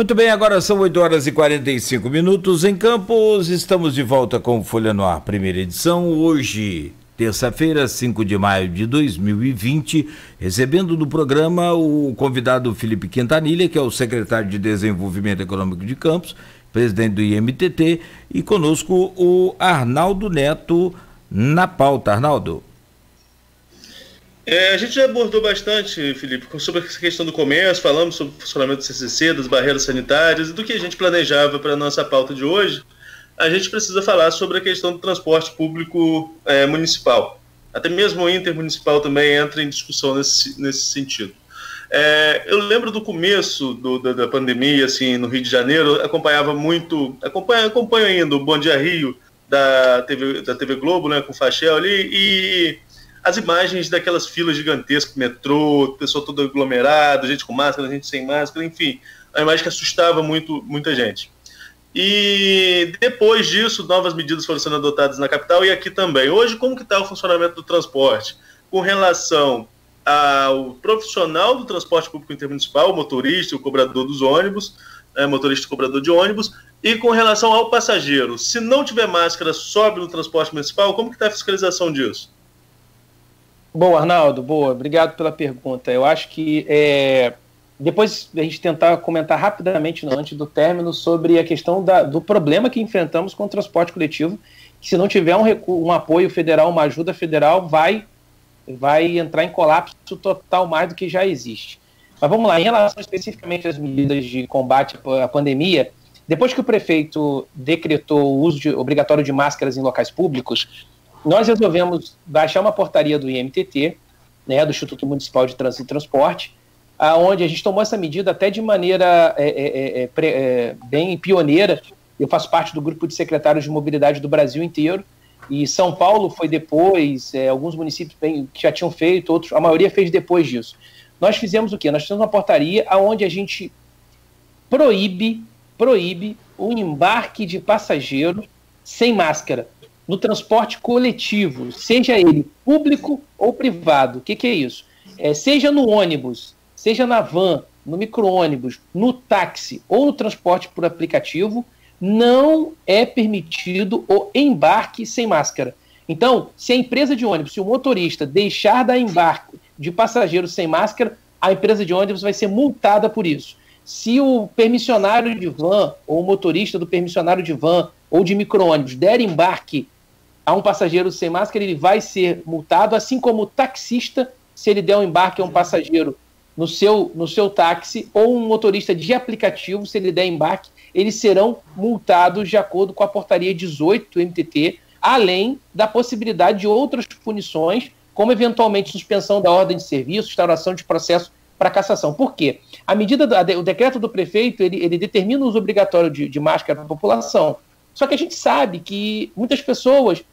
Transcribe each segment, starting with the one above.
Muito bem, agora são 8 horas e 45 minutos em Campos. Estamos de volta com o Folha no Ar, primeira edição. Hoje, terça-feira, 5 de maio de 2020, recebendo no programa o convidado Felipe Quintanilha, que é o secretário de Desenvolvimento Econômico de Campos, presidente do IMTT, e conosco o Arnaldo Neto na pauta. Arnaldo. A gente já abordou bastante, Felipe, sobre essa questão do comércio, falamos sobre o funcionamento do CCC, das barreiras sanitárias e do que a gente planejava para a nossa pauta de hoje. A gente precisa falar sobre a questão do transporte público municipal. Até mesmo o intermunicipal também entra em discussão nesse sentido. Eu lembro do começo da pandemia, assim, no Rio de Janeiro, acompanho ainda o Bom Dia Rio da TV Globo, né, com o Fachel ali, e as imagens daquelas filas gigantescas, metrô, pessoal todo aglomerado, gente com máscara, gente sem máscara, enfim, a imagem que assustava muita gente. E depois disso, novas medidas foram sendo adotadas na capital e aqui também. Hoje, como que está o funcionamento do transporte com relação ao profissional do transporte público intermunicipal, o motorista, o cobrador dos ônibus, motorista e cobrador de ônibus, e com relação ao passageiro? Se não tiver máscara, sobe no transporte municipal, como que está a fiscalização disso? Bom, Arnaldo, obrigado pela pergunta. Eu acho que depois a gente tentar comentar rapidamente antes do término sobre a questão do problema que enfrentamos com o transporte coletivo, que se não tiver um apoio federal, uma ajuda federal, vai entrar em colapso total mais do que já existe. Mas vamos lá, em relação especificamente às medidas de combate à pandemia, depois que o prefeito decretou o uso obrigatório de máscaras em locais públicos, nós resolvemos baixar uma portaria do IMTT, né, do Instituto Municipal de Trânsito e Transporte, onde a gente tomou essa medida até de maneira bem pioneira. Eu faço parte do grupo de secretários de mobilidade do Brasil inteiro, e São Paulo foi depois, alguns municípios que já tinham feito, outros, a maioria fez depois disso. Nós fizemos o quê? Nós fizemos uma portaria onde a gente proíbe o embarque de passageiro sem máscara no transporte coletivo, seja ele público ou privado. O que é isso? Seja no ônibus, seja na van, no micro-ônibus, no táxi ou no transporte por aplicativo, não é permitido o embarque sem máscara. Então, se a empresa de ônibus, se o motorista deixar dar embarque de passageiros sem máscara, a empresa de ônibus vai ser multada por isso. Se o permissionário de van, ou o motorista do permissionário de van ou de micro-ônibus der embarque a um passageiro sem máscara, ele vai ser multado, assim como o taxista, se ele der um embarque a um passageiro no seu táxi, ou um motorista de aplicativo, se ele der embarque, eles serão multados de acordo com a portaria 18 do MTT, além da possibilidade de outras punições, como eventualmente suspensão da ordem de serviço, instauração de processo para cassação. Por quê? O decreto do prefeito, ele determina o uso obrigatório de máscara para a população. Só que a gente sabe que muitas pessoas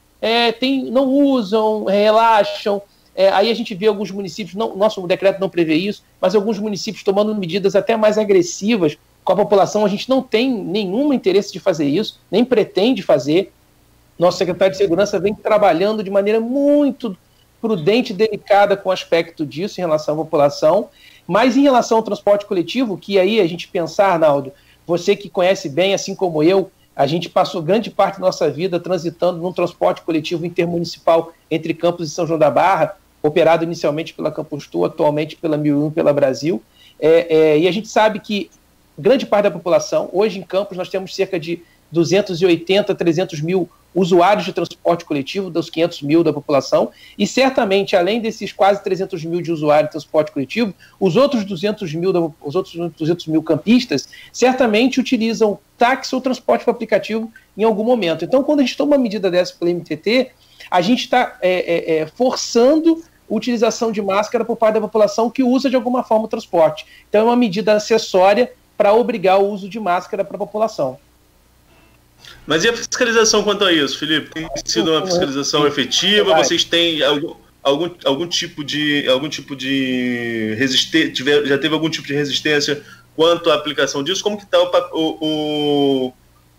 não usam, relaxam. Aí a gente vê alguns municípios, nosso decreto não prevê isso, mas alguns municípios tomando medidas até mais agressivas com a população. A gente não tem nenhum interesse de fazer isso, nem pretende fazer. Nosso secretário de Segurança vem trabalhando de maneira muito prudente e delicada com o aspecto disso em relação à população. Mas em relação ao transporte coletivo, que aí a gente pensar, Arnaldo, você que conhece bem, assim como eu, a gente passou grande parte da nossa vida transitando num transporte coletivo intermunicipal entre Campos e São João da Barra, operado inicialmente pela Campus Tour, atualmente pela 1001 e pela Brasil. E a gente sabe que grande parte da população, hoje em Campos nós temos cerca de 280, 300 mil usuários de transporte coletivo, dos 500 mil da população, e certamente, além desses quase 300 mil de usuários de transporte coletivo, os outros 200 mil campistas certamente utilizam táxi ou transporte por aplicativo em algum momento. Então, quando a gente toma uma medida dessa pela MTT, a gente está forçando a utilização de máscara por parte da população que usa de alguma forma o transporte. Então, é uma medida acessória para obrigar o uso de máscara para a população. Mas e a fiscalização quanto a isso, Felipe? Tem sido uma fiscalização efetiva? Vocês têm algum tipo de resistência? Já teve algum tipo de resistência quanto à aplicação disso? Como que está o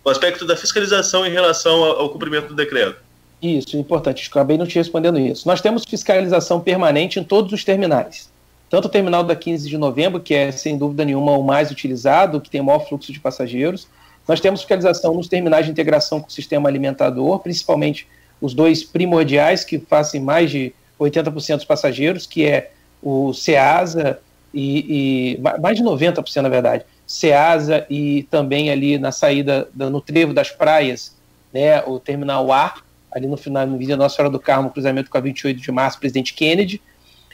aspecto da fiscalização em relação ao cumprimento do decreto? Isso, importante. Acabei não te respondendo isso. Nós temos fiscalização permanente em todos os terminais. tanto o terminal da 15 de novembro, que é sem dúvida nenhuma o mais utilizado, que tem o maior fluxo de passageiros. Nós temos fiscalização nos terminais de integração com o sistema alimentador, principalmente os dois primordiais, que fazem mais de 80% dos passageiros, que é o Ceasa e mais de 90%, na verdade, Ceasa e também ali na saída, no trevo das praias, né, o terminal A, ali no final, no Vila Nossa Senhora do Carmo, cruzamento com a 28 de março, Presidente Kennedy,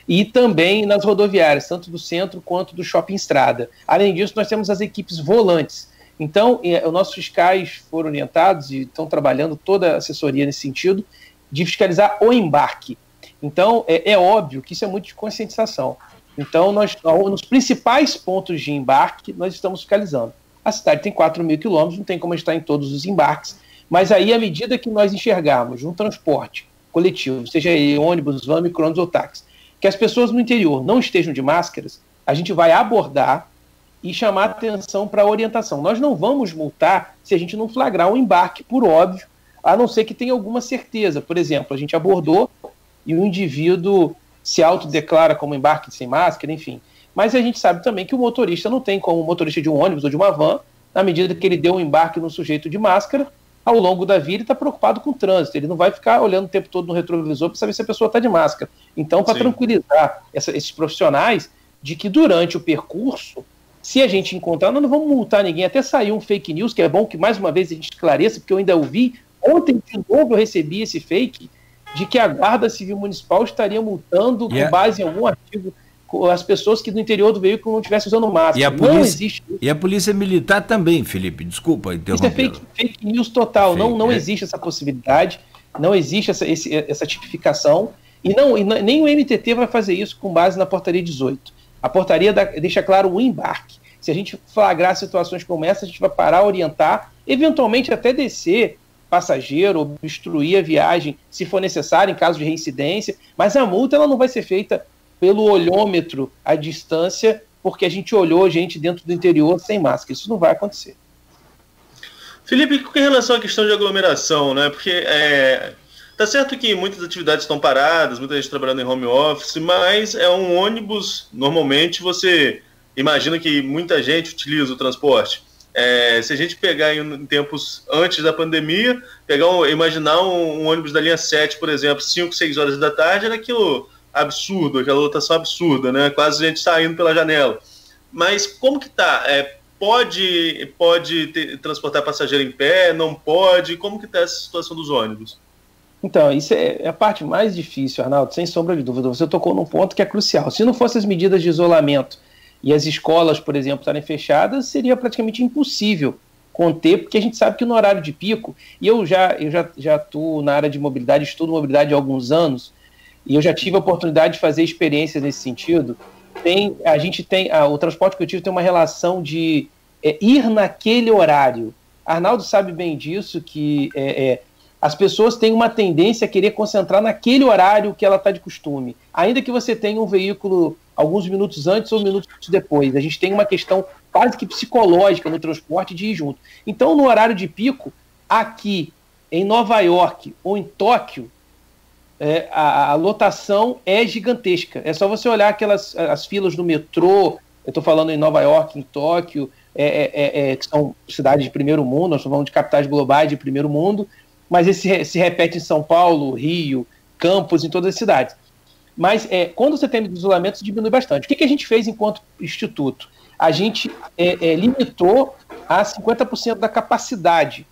e também nas rodoviárias, tanto do centro quanto do Shopping Estrada. Além disso, nós temos as equipes volantes. Então, os nossos fiscais foram orientados e estão trabalhando toda a assessoria nesse sentido, de fiscalizar o embarque. Então, é óbvio que isso é muito de conscientização. Então, nós, nos principais pontos de embarque, nós estamos fiscalizando. A cidade tem 4.000 quilômetros, não tem como estar em todos os embarques, mas aí, à medida que nós enxergarmos um transporte coletivo, seja ele ônibus, van, micro-ônibus ou táxi, que as pessoas no interior não estejam de máscaras, a gente vai abordar e chamar atenção para a orientação. Nós não vamos multar se a gente não flagrar um embarque, por óbvio, a não ser que tenha alguma certeza. Por exemplo, a gente abordou e o indivíduo se autodeclara como embarque sem máscara, enfim. Mas a gente sabe também que o motorista não tem como o motorista de um ônibus ou de uma van, na medida que ele deu um embarque no sujeito de máscara, ao longo da vida ele está preocupado com o trânsito, ele não vai ficar olhando o tempo todo no retrovisor para saber se a pessoa está de máscara. Então, para tranquilizar esses profissionais de que durante o percurso, se a gente encontrar, nós não vamos multar ninguém, até saiu um fake news, que é bom que mais uma vez a gente esclareça, porque eu ainda ouvi, ontem de novo eu recebi esse fake, de que a Guarda Civil Municipal estaria multando com base em algum artigo as pessoas que do interior do veículo não estivessem usando máscara. Não existe isso. E a Polícia Militar também, Felipe, desculpa interromper. Isso é fake news total, não existe essa possibilidade, não existe essa tipificação, e nem o MTT vai fazer isso com base na portaria 18. A portaria deixa claro o embarque. Se a gente flagrar situações como essa, a gente vai parar, orientar, eventualmente até descer passageiro, obstruir a viagem, se for necessário, em caso de reincidência, mas a multa ela não vai ser feita pelo olhômetro à distância, porque a gente olhou gente dentro do interior sem máscara. Isso não vai acontecer. Felipe, com relação à questão de aglomeração, né? Porque tá certo que muitas atividades estão paradas, muita gente trabalhando em home office, mas é um ônibus, normalmente você imagina que muita gente utiliza o transporte. Se a gente pegar em tempos antes da pandemia, imaginar um ônibus da linha 7, por exemplo, 5, 6 horas da tarde, era aquilo absurdo, aquela lotação absurda, né? Quase a gente saindo pela janela. Mas como que tá? Pode transportar passageiro em pé? Não pode? Como que tá essa situação dos ônibus? Então, isso é a parte mais difícil, Arnaldo, sem sombra de dúvida. Você tocou num ponto que é crucial. Se não fossem as medidas de isolamento e as escolas, por exemplo, estarem fechadas, seria praticamente impossível conter, porque a gente sabe que no horário de pico, e eu já atuo na área de mobilidade, estudo mobilidade há alguns anos, e eu já tive a oportunidade de fazer experiências nesse sentido. O transporte coletivo tem uma relação de ir naquele horário. Arnaldo sabe bem disso, que as pessoas têm uma tendência a querer concentrar naquele horário que ela está de costume. Ainda que você tenha um veículo alguns minutos antes ou minutos depois. A gente tem uma questão quase que psicológica no transporte de ir junto. Então, no horário de pico, aqui em Nova York ou em Tóquio, a lotação é gigantesca. É só você olhar as filas do metrô. Eu estou falando em Nova York, em Tóquio, que são cidades de primeiro mundo, nós estamos falando de capitais globais de primeiro mundo, mas esse se repete em São Paulo, Rio, Campos, em todas as cidades. Mas quando você tem isolamento, isso diminui bastante. O que a gente fez enquanto instituto? A gente limitou a 50% da capacidade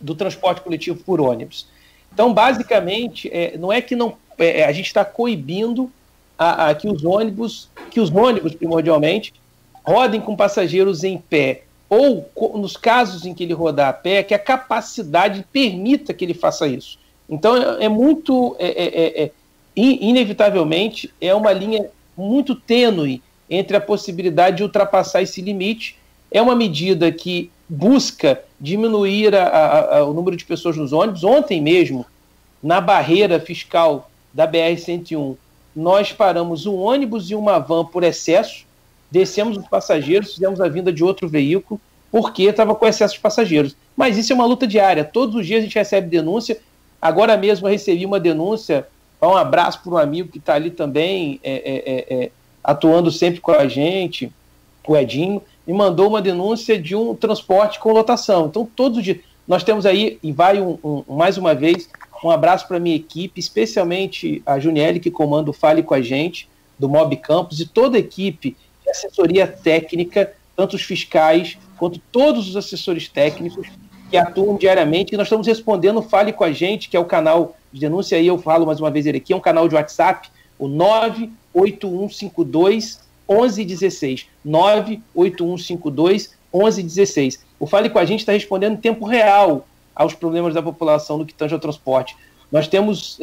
do transporte coletivo por ônibus. Então, basicamente, não é que a gente está coibindo que os ônibus, primordialmente, rodem com passageiros em pé, ou, nos casos em que ele rodar a pé, que a capacidade permita que ele faça isso. Então, inevitavelmente, é uma linha muito tênue entre a possibilidade de ultrapassar esse limite. É uma medida que busca diminuir o número de pessoas nos ônibus. Ontem mesmo, na barreira fiscal da BR-101, nós paramos um ônibus e uma van por excesso, descemos os passageiros, fizemos a vinda de outro veículo, porque estava com excesso de passageiros. Mas isso é uma luta diária. Todos os dias a gente recebe denúncia. Agora mesmo eu recebi uma denúncia, um abraço para um amigo que está ali também, atuando sempre com a gente, o Edinho, me mandou uma denúncia de um transporte com lotação. Então, todos os dias, nós temos aí, e vai mais uma vez, um abraço para a minha equipe, especialmente a Juniele, que comanda o Fale com a Gente, do Mob Campus, e toda a equipe de assessoria técnica, tanto os fiscais, quanto todos os assessores técnicos que atuam diariamente, e nós estamos respondendo Fale com a Gente, que é o canal de denúncia, aí eu falo mais uma vez ele aqui, é um canal de WhatsApp, o 98152 1116, 98152 1116. O Fale com a Gente está respondendo em tempo real aos problemas da população no que tange ao transporte. Nós temos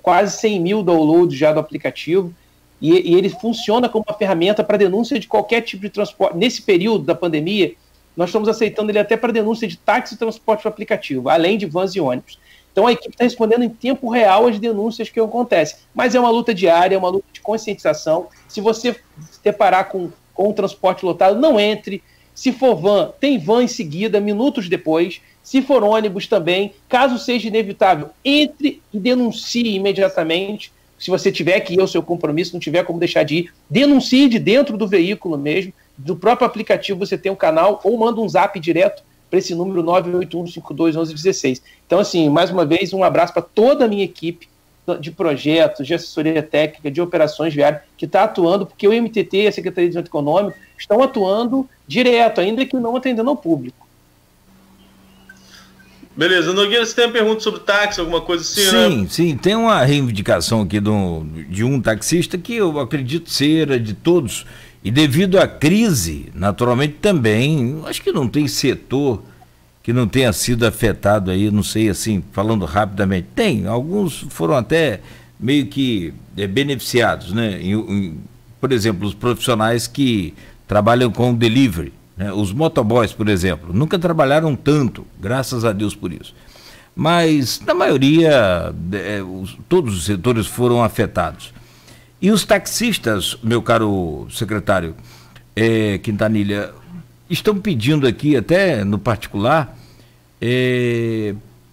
quase 100 mil downloads já do aplicativo, e ele funciona como uma ferramenta para denúncia de qualquer tipo de transporte. Nesse período da pandemia, nós estamos aceitando ele até para denúncia de táxi e transporte por aplicativo, além de vans e ônibus. Então a equipe está respondendo em tempo real às denúncias que acontecem. Mas é uma luta diária, é uma luta de conscientização. Se você se deparar com um transporte lotado, não entre. Se for van, tem van em seguida, minutos depois. Se for ônibus também, caso seja inevitável, entre e denuncie imediatamente. Se você tiver que ir ao seu compromisso, não tiver como deixar de ir, denuncie de dentro do veículo mesmo. Do próprio aplicativo você tem um canal, ou manda um zap direto para esse número 981521116. Então, assim, mais uma vez, um abraço para toda a minha equipe de projetos, de assessoria técnica, de operações viárias, que está atuando, porque o MTT e a Secretaria de Desenvolvimento Econômico estão atuando direto, ainda que não atendendo ao público. Beleza. Nogueira, você tem uma pergunta sobre táxi, alguma coisa assim, sim, né? Sim, tem uma reivindicação aqui de um taxista que eu acredito ser a de todos, e devido à crise, naturalmente também, acho que não tem setor que não tenha sido afetado aí, não sei, assim, falando rapidamente. Tem, alguns foram até meio que beneficiados, né? Por exemplo, os profissionais que trabalham com delivery, né? Os motoboys, por exemplo, nunca trabalharam tanto, graças a Deus por isso. Mas, na maioria, todos os setores foram afetados. E os taxistas, meu caro secretário Quintanilha, estão pedindo aqui, até no particular,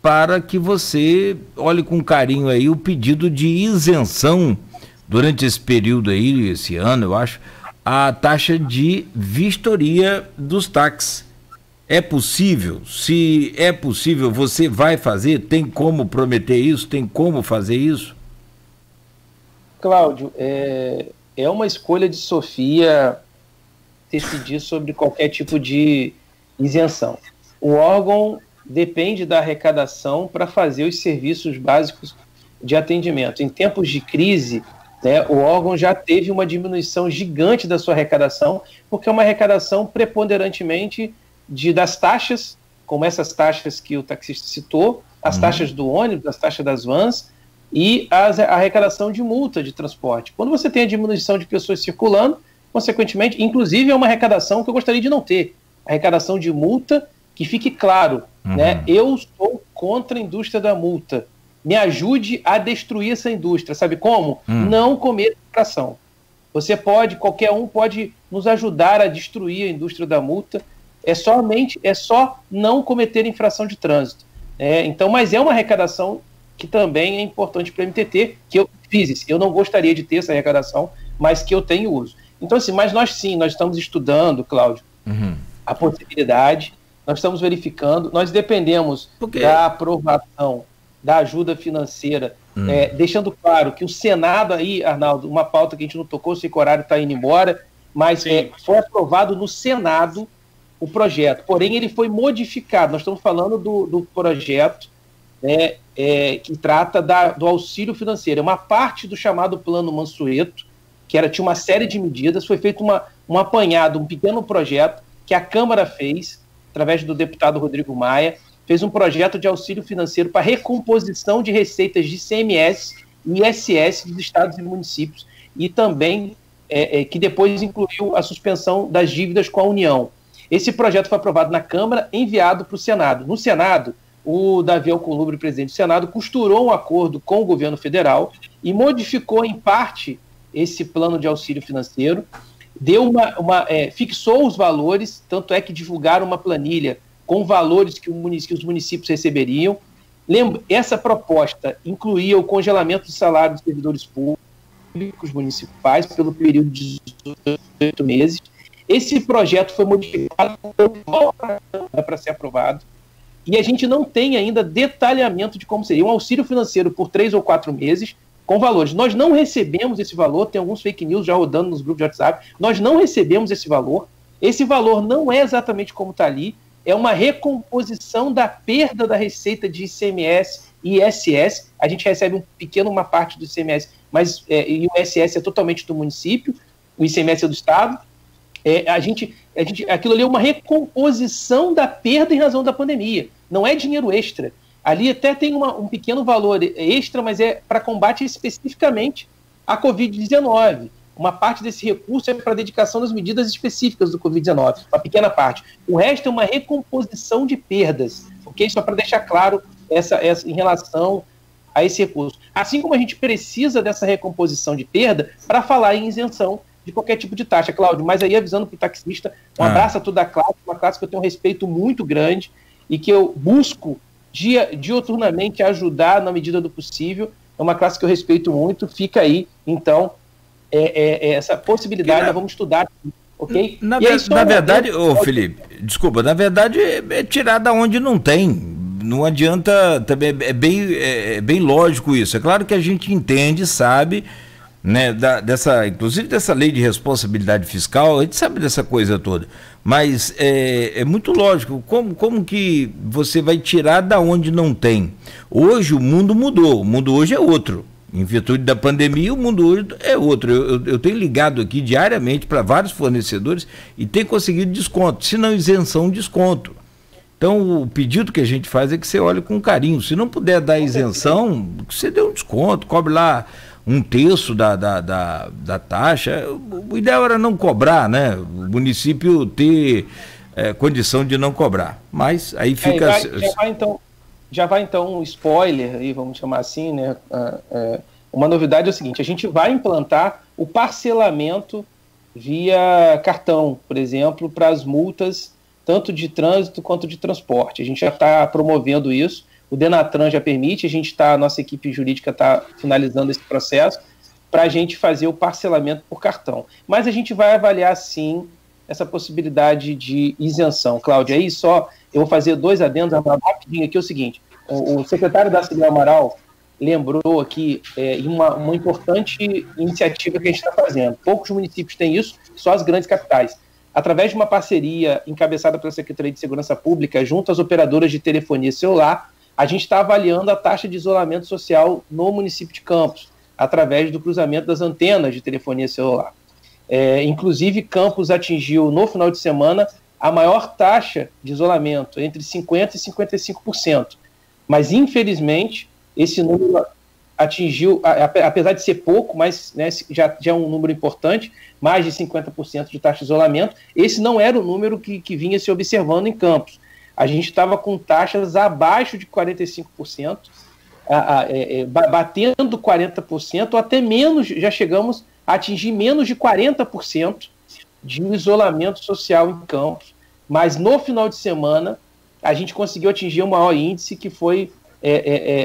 para que você olhe com carinho aí o pedido de isenção durante esse período aí, esse ano, eu acho, a taxa de vistoria dos táxis. É possível? Se é possível, você vai fazer? Tem como prometer isso? Tem como fazer isso? Cláudio, é uma escolha de Sofia decidir sobre qualquer tipo de isenção. O órgão depende da arrecadação para fazer os serviços básicos de atendimento. Em tempos de crise, né, o órgão já teve uma diminuição gigante da sua arrecadação, porque é uma arrecadação preponderantemente das taxas, como essas taxas que o taxista citou, as taxas do ônibus, as taxas das vans, e a arrecadação de multa de transporte. Quando você tem a diminuição de pessoas circulando, consequentemente, inclusive é uma arrecadação que eu gostaria de não ter, arrecadação de multa, que fique claro, né? Eu sou contra a indústria da multa. Me ajude a destruir essa indústria. Sabe como? Não cometa infração. Você pode, qualquer um pode nos ajudar a destruir a indústria da multa. É só não cometer infração de trânsito. Então, mas é uma arrecadação que também é importante para o MTT, que eu fiz isso. Eu não gostaria de ter essa arrecadação, mas que eu tenho uso. Então, assim, mas nós estamos estudando, Cláudio, a possibilidade, nós estamos verificando, nós dependemos da aprovação da ajuda financeira, deixando claro que o Senado aí, Arnaldo, uma pauta que a gente não tocou, sei que o horário está indo embora, mas foi aprovado no Senado o projeto, porém ele foi modificado. Nós estamos falando do projeto que trata do auxílio financeiro. É uma parte do chamado Plano Mansueto, que tinha uma série de medidas, foi feito um apanhado, um pequeno projeto que a Câmara fez, através do deputado Rodrigo Maia, fez um projeto de auxílio financeiro para recomposição de receitas de ICMS e ISS dos estados e municípios, e também que depois incluiu a suspensão das dívidas com a União. Esse projeto foi aprovado na Câmara, enviado para o Senado. No Senado, o Davi Alcolumbre, presidente do Senado, costurou um acordo com o governo federal e modificou em parte esse plano de auxílio financeiro, fixou os valores, tanto é que divulgaram uma planilha com valores que os municípios receberiam. Essa proposta incluía o congelamento do salário dos servidores públicos, públicos municipais pelo período de 18 meses. Esse projeto foi modificado para ser aprovado e a gente não tem ainda detalhamento de como seria um auxílio financeiro por 3 ou 4 meses com valores. Nós não recebemos esse valor, tem alguns fake news já rodando nos grupos de WhatsApp, nós não recebemos esse valor não é exatamente como está ali, é uma recomposição da perda da receita de ICMS e ISS, a gente recebe uma parte do ICMS, mas e o ISS é totalmente do município, o ICMS é do Estado, aquilo ali é uma recomposição da perda em razão da pandemia, não é dinheiro extra. Ali até tem um pequeno valor extra, mas é para combate especificamente à Covid-19. Uma parte desse recurso é para a dedicação das medidas específicas do Covid-19, uma pequena parte. O resto é uma recomposição de perdas, ok? Só para deixar claro essa em relação a esse recurso. Assim como a gente precisa dessa recomposição de perda para falar em isenção de qualquer tipo de taxa, Cláudio. Mas aí, avisando para o taxista, um abraço a toda a classe, uma classe que eu tenho um respeito muito grande e que eu busco diuturnamente ajudar na medida do possível. É uma classe que eu respeito muito. Fica aí, então, essa possibilidade, nós vamos estudar, ok? Na verdade, Felipe, desculpa, na verdade é tirar da onde não tem. Não adianta, também é bem lógico isso. É claro que a gente entende, sabe, né, inclusive dessa lei de responsabilidade fiscal, a gente sabe dessa coisa toda, mas é muito lógico, como que você vai tirar da onde não tem? Hoje o mundo mudou, o mundo hoje é outro, em virtude da pandemia o mundo hoje é outro, eu tenho ligado aqui diariamente para vários fornecedores e tenho conseguido desconto, se não isenção, desconto. Então o pedido que a gente faz é que você olhe com carinho, se não puder dar isenção, você dê um desconto, cobre lá 1/3 da taxa. O ideal era não cobrar, né? O município ter condição de não cobrar. Mas aí fica. Já vai então um spoiler, aí, vamos chamar assim, né? Uma novidade é o seguinte: a gente vai implantar o parcelamento via cartão, por exemplo, para as multas, tanto de trânsito quanto de transporte. A gente já está promovendo isso. O Denatran já permite, a nossa equipe jurídica está finalizando esse processo para a gente fazer o parcelamento por cartão. Mas a gente vai avaliar, sim, essa possibilidade de isenção. Cláudia, aí eu vou fazer 2 adendos rapidinho aqui, é o seguinte, o secretário da Cidade Amaral lembrou aqui uma importante iniciativa que a gente está fazendo. Poucos municípios têm isso, só as grandes capitais. Através de uma parceria encabeçada pela Secretaria de Segurança Pública, junto às operadoras de telefonia celular, a gente está avaliando a taxa de isolamento social no município de Campos, através do cruzamento das antenas de telefonia celular. Inclusive, Campos atingiu, no final de semana, a maior taxa de isolamento, entre 50% e 55%. Mas, infelizmente, esse número atingiu, apesar de ser pouco, mas né, já é um número importante, mais de 50% de taxa de isolamento, esse não era o número que vinha se observando em Campos. A gente estava com taxas abaixo de 45%, batendo 40%, ou até menos, já chegamos a atingir menos de 40% de isolamento social em Campos. Mas no final de semana, a gente conseguiu atingir o maior índice, que foi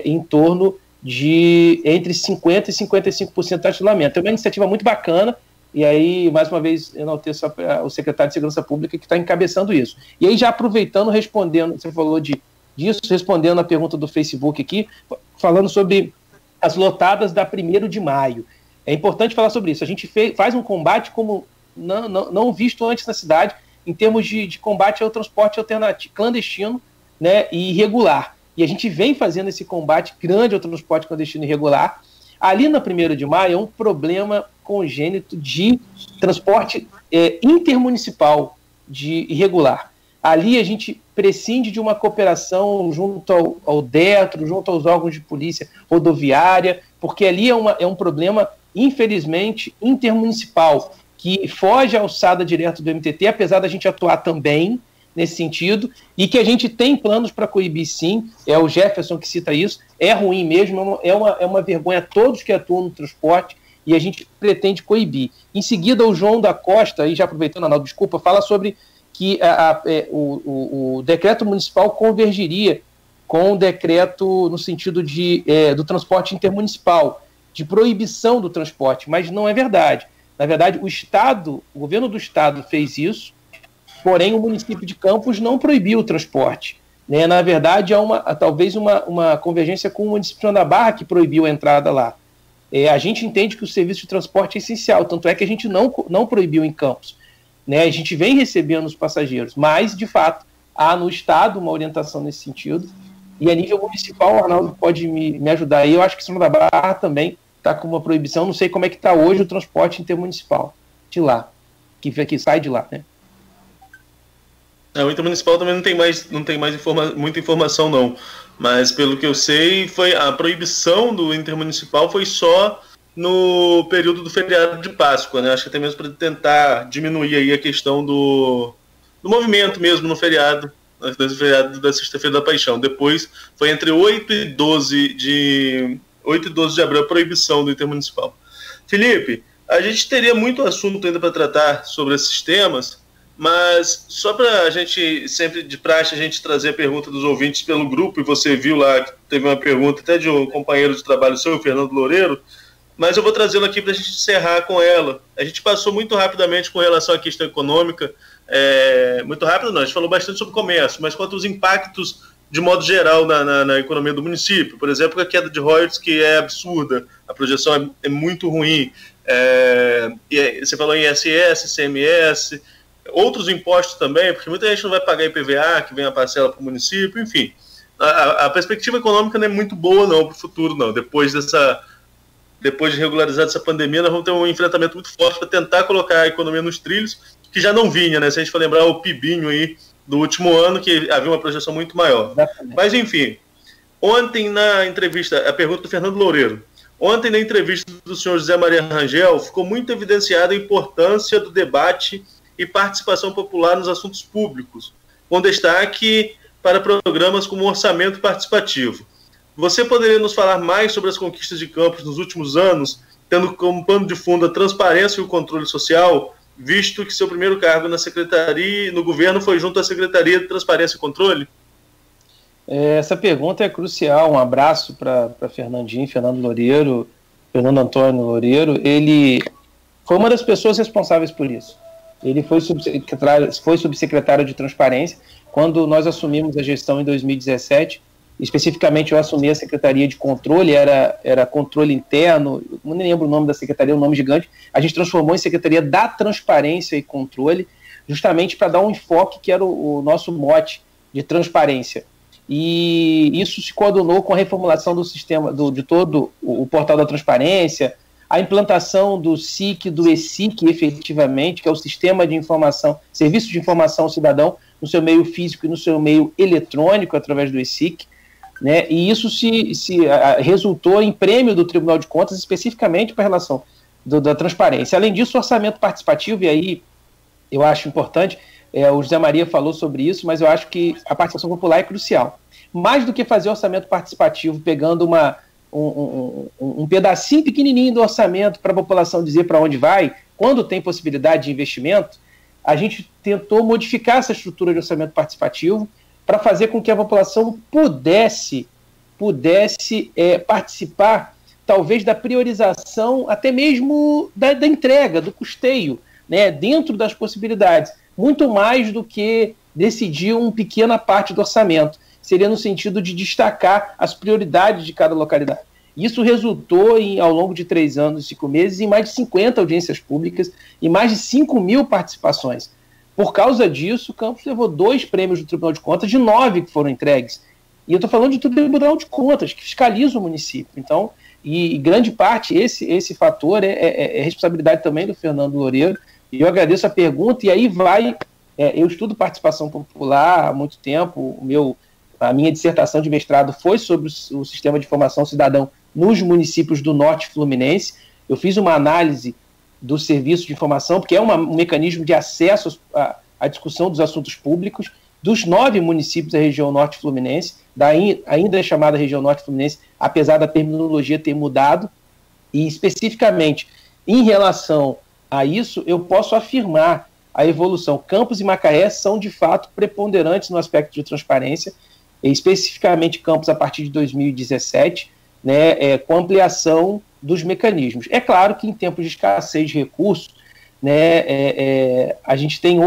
em torno de entre 50% e 55% de isolamento. É uma iniciativa muito bacana. E aí, mais uma vez, enalteço o secretário de Segurança Pública que está encabeçando isso. E aí, já aproveitando, respondendo, você falou disso, respondendo a pergunta do Facebook aqui, falando sobre as lotadas da 1º de maio. É importante falar sobre isso. A gente faz um combate como não visto antes na cidade, em termos de combate ao transporte alternativo, clandestino, né, e irregular. E a gente vem fazendo esse combate grande ao transporte clandestino e irregular. Ali na 1º de maio é um problema congênito de transporte intermunicipal de irregular. Ali a gente prescinde de uma cooperação junto ao DETRO, junto aos órgãos de polícia rodoviária, porque ali é um problema, infelizmente, intermunicipal, que foge à alçada direto do MTT, apesar da gente atuar também nesse sentido, e que a gente tem planos para coibir, sim. É o Jefferson que cita isso. É ruim mesmo, é uma vergonha a todos que atuam no transporte, e a gente pretende coibir. Em seguida, o João da Costa, aí já aproveitando, Arnaldo, desculpa, fala sobre que o decreto municipal convergiria com o decreto no sentido do transporte intermunicipal. de proibição do transporte, mas não é verdade. Na verdade, o governo do Estado fez isso, porém o município de Campos não proibiu o transporte. Né? Na verdade, há talvez uma convergência com o município de Barra que proibiu a entrada lá. A gente entende que o serviço de transporte é essencial, tanto é que a gente não proibiu em Campos. Né? A gente vem recebendo os passageiros, mas, de fato, há no Estado uma orientação nesse sentido, e a nível municipal, o Arnaldo pode me ajudar aí. Eu acho que São da Barra também está com uma proibição, não sei como é que está hoje o transporte intermunicipal de lá, que sai de lá, né? O intermunicipal também não tem mais muita informação, não. Mas, pelo que eu sei, a proibição do intermunicipal foi só no período do feriado de Páscoa, né? Acho que até mesmo para tentar diminuir aí a questão do movimento mesmo no feriado da Sexta-feira da Paixão. Depois foi entre 8 e 12 de abril a proibição do intermunicipal. Felipe, a gente teria muito assunto ainda para tratar sobre esses temas, mas só para a gente, sempre de praxe, a gente trazer a pergunta dos ouvintes pelo grupo, e você viu lá que teve uma pergunta até de um companheiro de trabalho seu, o Fernando Loureiro, mas eu vou trazê-lo aqui para a gente encerrar com ela. A gente passou muito rapidamente com relação à questão econômica, muito rápido não, a gente falou bastante sobre comércio, mas quanto aos impactos de modo geral na economia do município, por exemplo, a queda de royalties, que é absurda, a projeção é muito ruim, você falou em ISS, ICMS, outros impostos também, porque muita gente não vai pagar IPVA, que vem a parcela para o município, enfim. A perspectiva econômica não é muito boa não para o futuro, não. Depois de regularizar essa pandemia, nós vamos ter um enfrentamento muito forte para tentar colocar a economia nos trilhos, que já não vinha, né? Se a gente for lembrar o PIBinho aí do último ano, que havia uma projeção muito maior. Exatamente. Mas, enfim, ontem na entrevista, a pergunta do Fernando Loureiro, ontem na entrevista do senhor José Maria Rangel, ficou muito evidenciada a importância do debate e participação popular nos assuntos públicos, com destaque para programas como orçamento participativo. Você poderia nos falar mais sobre as conquistas de Campos nos últimos anos, tendo como pano de fundo a transparência e o controle social, visto que seu primeiro cargo na secretaria, no governo, foi junto à Secretaria de Transparência e Controle? Essa pergunta é crucial. Um abraço para Fernando Loureiro, Fernando Antônio Loureiro. Ele foi uma das pessoas responsáveis por isso. Ele foi subsecretário de Transparência. Quando nós assumimos a gestão em 2017, especificamente eu assumi a Secretaria de Controle, era controle interno, não me lembro o nome da secretaria, um nome gigante, a gente transformou em Secretaria da Transparência e Controle, justamente para dar um enfoque que era o nosso mote de transparência. E isso se coadunou com a reformulação do sistema, de todo o portal da transparência, a implantação do SIC, do ESIC, efetivamente, que é o Sistema de Informação, Serviço de Informação ao Cidadão, no seu meio físico e no seu meio eletrônico, através do ESIC, né? E isso resultou em prêmio do Tribunal de Contas, especificamente para a relação da transparência. Além disso, o orçamento participativo, e aí eu acho importante, o José Maria falou sobre isso, mas eu acho que a participação popular é crucial. Mais do que fazer orçamento participativo, pegando um pedacinho pequenininho do orçamento para a população dizer para onde vai, quando tem possibilidade de investimento, a gente tentou modificar essa estrutura de orçamento participativo para fazer com que a população pudesse participar, talvez, da priorização, até mesmo da entrega, do custeio, né, dentro das possibilidades, muito mais do que decidir uma pequena parte do orçamento. Seria no sentido de destacar as prioridades de cada localidade. Isso resultou, ao longo de 3 anos e 5 meses, em mais de 50 audiências públicas e mais de 5.000 participações. Por causa disso, Campos levou 2 prêmios do Tribunal de Contas, de 9 que foram entregues. E eu estou falando de Tribunal de Contas, que fiscaliza o município. Então, e grande parte, esse fator é responsabilidade também do Fernando Loureiro. E eu agradeço a pergunta, e aí vai... eu estudo participação popular há muito tempo, a minha dissertação de mestrado foi sobre o Sistema de Informação Cidadão nos municípios do Norte Fluminense. Eu fiz uma análise do serviço de informação, porque é um mecanismo de acesso à discussão dos assuntos públicos dos 9 municípios da região Norte Fluminense, ainda é chamada região Norte Fluminense, apesar da terminologia ter mudado, e especificamente em relação a isso, eu posso afirmar a evolução. Campos e Macaé são, de fato, preponderantes no aspecto de transparência, especificamente Campos a partir de 2017, né, com ampliação dos mecanismos. É claro que em tempos de escassez de recursos, né, a gente tem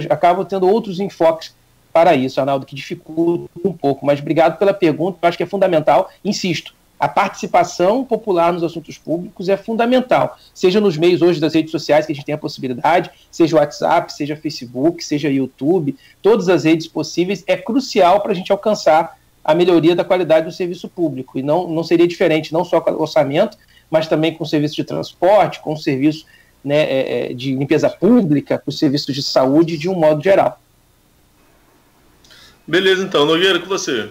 acaba tendo outros enfoques para isso, Arnaldo, que dificulta um pouco. Mas obrigado pela pergunta, eu acho que é fundamental, insisto, a participação popular nos assuntos públicos é fundamental, seja nos meios hoje das redes sociais que a gente tem a possibilidade, seja o WhatsApp, seja Facebook, seja YouTube, todas as redes possíveis, é crucial para a gente alcançar a melhoria da qualidade do serviço público, e não seria diferente, não só com o orçamento, mas também com o serviço de transporte, com o serviço, né, de limpeza pública, com os serviços de saúde, de um modo geral. Beleza, então. Nogueira, com você.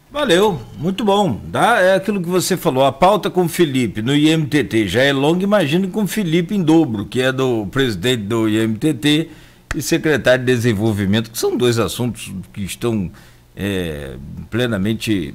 Valeu, muito bom. É aquilo que você falou, a pauta com o Felipe no IMTT já é longa, imagine com o Felipe em dobro, que é do presidente do IMTT e secretário de Desenvolvimento, que são dois assuntos que estão plenamente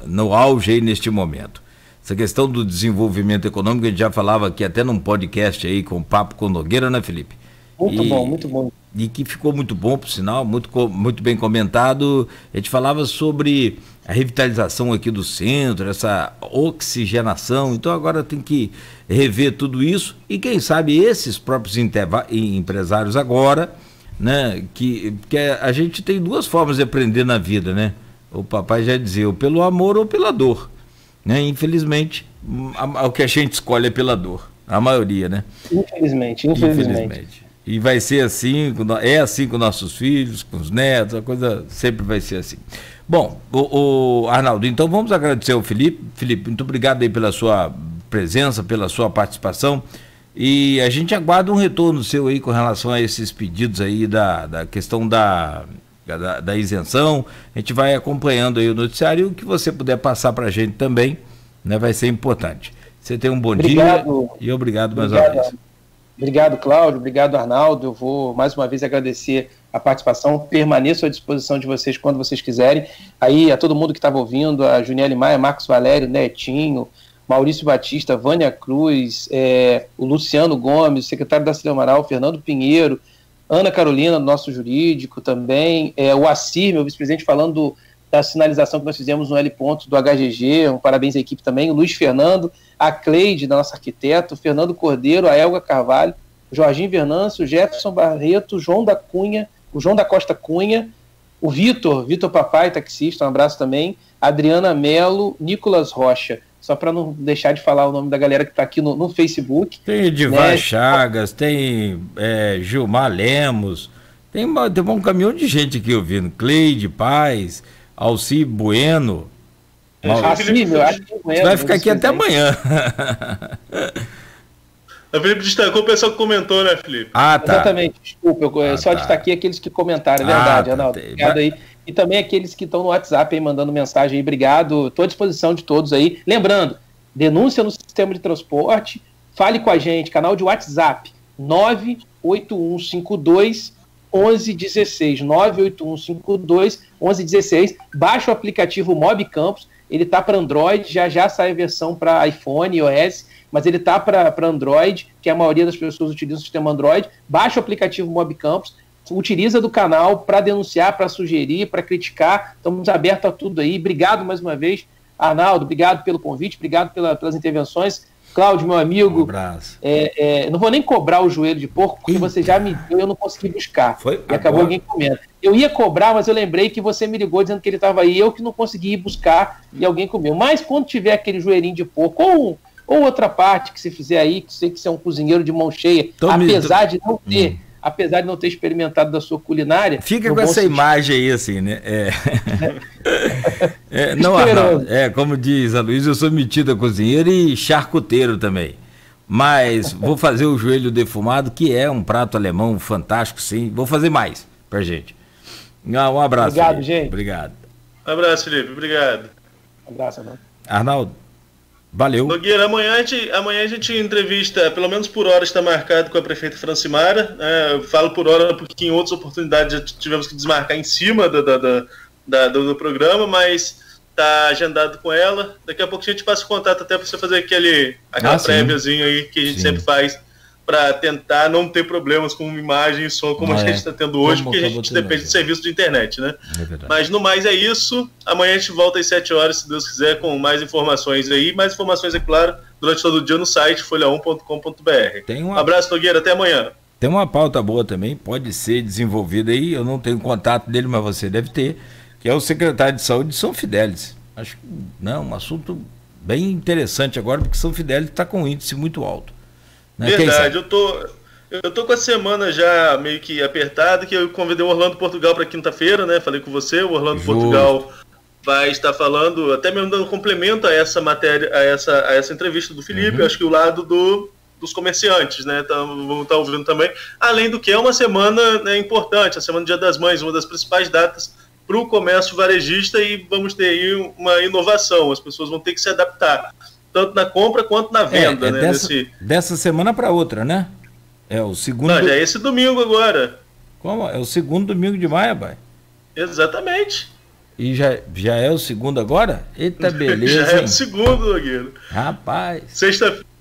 no auge aí neste momento. Essa questão do desenvolvimento econômico, a gente já falava aqui até num podcast aí com o Papo com Nogueira, né, Felipe? Muito bom, muito bom. E que ficou muito bom, por sinal, muito bem comentado. A gente falava sobre a revitalização aqui do centro, essa oxigenação. Então agora tem que rever tudo isso e quem sabe esses próprios empresários agora, né, que a gente tem duas formas de aprender na vida, né? O papai já dizia, ou pelo amor ou pela dor, né? Infelizmente, o que a gente escolhe é pela dor, a maioria, né? Infelizmente. E vai ser assim, é assim com nossos filhos, com os netos, a coisa sempre vai ser assim. Bom, o Arnaldo, então vamos agradecer ao Felipe. Felipe, muito obrigado aí pela sua presença, pela sua participação, e a gente aguarda um retorno seu aí com relação a esses pedidos aí da questão da isenção. A gente vai acompanhando aí o noticiário, e o que você puder passar para a gente também, né, vai ser importante. Você tem um bom dia e obrigado mais uma vez. Obrigado, Cláudio. Obrigado, Arnaldo. Eu vou mais uma vez agradecer a participação. Permaneço à disposição de vocês quando vocês quiserem. Aí, a todo mundo que estava ouvindo, a Juniele Maia, Marcos Valério, Netinho, Maurício Batista, Vânia Cruz, o Luciano Gomes, secretário da Cília Amaral, Fernando Pinheiro, Ana Carolina, do nosso jurídico também, o Assir, meu vice-presidente, falando da sinalização que nós fizemos no L ponto do HGG, um parabéns à equipe também, o Luiz Fernando, a Cleide, da nossa arquiteta, o Fernando Cordeiro, a Elga Carvalho, o Jorginho Venâncio, o Jefferson Barreto, o João da Costa Cunha, o Vitor Papai, taxista, um abraço também, Adriana Melo, Nicolas Rocha, só para não deixar de falar o nome da galera que está aqui no Facebook. Tem Edivar, né? Chagas, tem Gilmar Lemos, tem um caminhão de gente aqui ouvindo, Cleide Paz, Alci Bueno. Você vai ficar aqui até amanhã. O Felipe destacou o pessoal que comentou, né, Felipe? Tá. Exatamente, desculpa, eu só destaquei aqueles que comentaram, é verdade, Arnaldo. Obrigado aí. E também aqueles que estão no WhatsApp aí, mandando mensagem aí, obrigado. Estou à disposição de todos aí. Lembrando, denúncia no sistema de transporte, fale com a gente, canal de WhatsApp, 98152 1116, 98152 1116. Baixa o aplicativo Mob Campus, ele está para Android, já sai a versão para iPhone, iOS, mas ele está para Android, que a maioria das pessoas utiliza o sistema Android. Baixa o aplicativo Mob Campus, utiliza do canal para denunciar, para sugerir, para criticar. Estamos abertos a tudo aí. Obrigado mais uma vez, Arnaldo, obrigado pelo convite, obrigado pelas intervenções. Cláudio, meu amigo, um abraço. Não vou nem cobrar o joelho de porco, porque você já me deu e eu não consegui buscar. E acabou alguém comendo. Eu ia cobrar, mas eu lembrei que você me ligou dizendo que ele estava aí, eu que não consegui ir buscar e alguém comeu. Mas quando tiver aquele joelhinho de porco, ou outra parte que você fizer aí, que sei que você é um cozinheiro de mão cheia, apesar de não ter experimentado da sua culinária... Fica com essa imagem aí, assim, né? Não, Arnaldo, como diz a Luísa, eu sou metida cozinheiro e charcuteiro também. Mas vou fazer o joelho defumado, que é um prato alemão fantástico, sim. Vou fazer mais pra gente. Um abraço. Obrigado, Felipe. gente. Obrigado. Um abraço, Felipe. Obrigado. Um abraço, Arnaldo. Valeu. Nogueira, amanhã a gente entrevista, pelo menos por hora está marcado com a prefeita Francimara. Eu falo por hora porque em outras oportunidades já tivemos que desmarcar em cima do programa, mas está agendado com ela. Daqui a pouco a gente passa o contato até para você fazer aquela préviazinha aí que a gente sempre faz para tentar não ter problemas com imagem e som como a gente está tendo hoje, porque a gente depende do serviço de internet, né? Mas no mais é isso. Amanhã a gente volta às 7 horas, se Deus quiser, com mais informações aí. Mais informações, é claro, durante todo o dia no site folha1.com.br. Um abraço, Nogueira, até amanhã. Tem uma pauta boa também, pode ser desenvolvida aí, eu não tenho contato dele, mas você deve ter, que é o secretário de Saúde de São Fidélis. Acho que não, um assunto bem interessante agora, porque São Fidélis está com um índice muito alto. Né? Verdade, eu tô com a semana já meio que apertada, que eu convidei o Orlando Portugal para quinta-feira, né? Falei com você, o Orlando Portugal vai estar falando, até mesmo dando complemento a essa matéria, a essa entrevista do Felipe, acho que o lado dos comerciantes, né? Vamos estar ouvindo também. Além do que é uma semana, né, importante, a Semana do Dia das Mães, uma das principais datas para o comércio varejista, e vamos ter aí uma inovação, as pessoas vão ter que se adaptar, tanto na compra quanto na venda. Né? Dessa semana para outra, né? É o segundo... Não, já é esse domingo agora. Como? É o segundo domingo de maio, pai? Exatamente. E já é o segundo agora? Eita, beleza. Já é o segundo, Nogueira. Rapaz.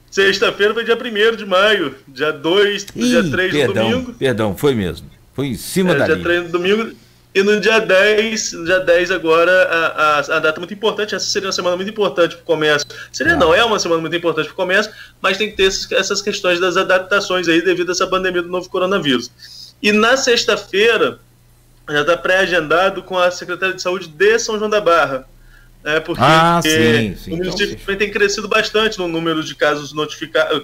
Sexta-feira foi dia 1º de maio, dia 2, dia 3 do domingo. Perdão, foi mesmo. Foi em cima da linha. Dia 3 do domingo. E no dia 10 agora, a data muito importante, essa seria uma semana muito importante para o comércio. Não é uma semana muito importante para o comércio, mas tem que ter essas questões das adaptações aí devido a essa pandemia do novo coronavírus. E na sexta-feira, já está pré-agendado com a Secretaria de Saúde de São João da Barra. Porque sim. O município também tem crescido bastante no número de casos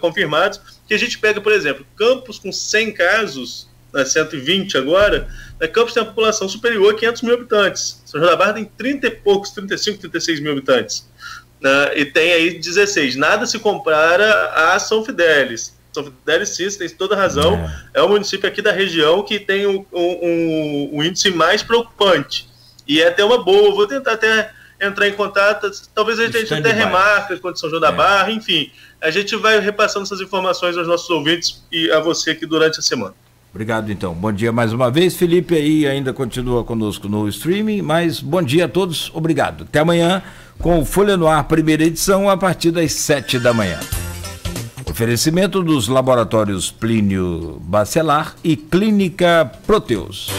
confirmados, que a gente pega, por exemplo, Campos com 100 casos, 120 agora, Campos tem uma população superior a 500 mil habitantes. São João da Barra tem 30 e poucos, 35, 36 mil habitantes. E tem aí 16. Nada se compara a São Fidélis. São Fidélis, sim, você tem toda a razão. É o município aqui da região que tem o índice mais preocupante. E é até uma boa. Vou tentar até entrar em contato. Talvez a gente até remarque a condição de São João da Barra. Enfim, a gente vai repassando essas informações aos nossos ouvintes e a você aqui durante a semana. Obrigado, então. Bom dia mais uma vez. Felipe aí ainda continua conosco no streaming, mas bom dia a todos. Obrigado. Até amanhã com o Folha no Ar, primeira edição, a partir das 7 da manhã. Oferecimento dos laboratórios Plínio Bacelar e Clínica Proteus.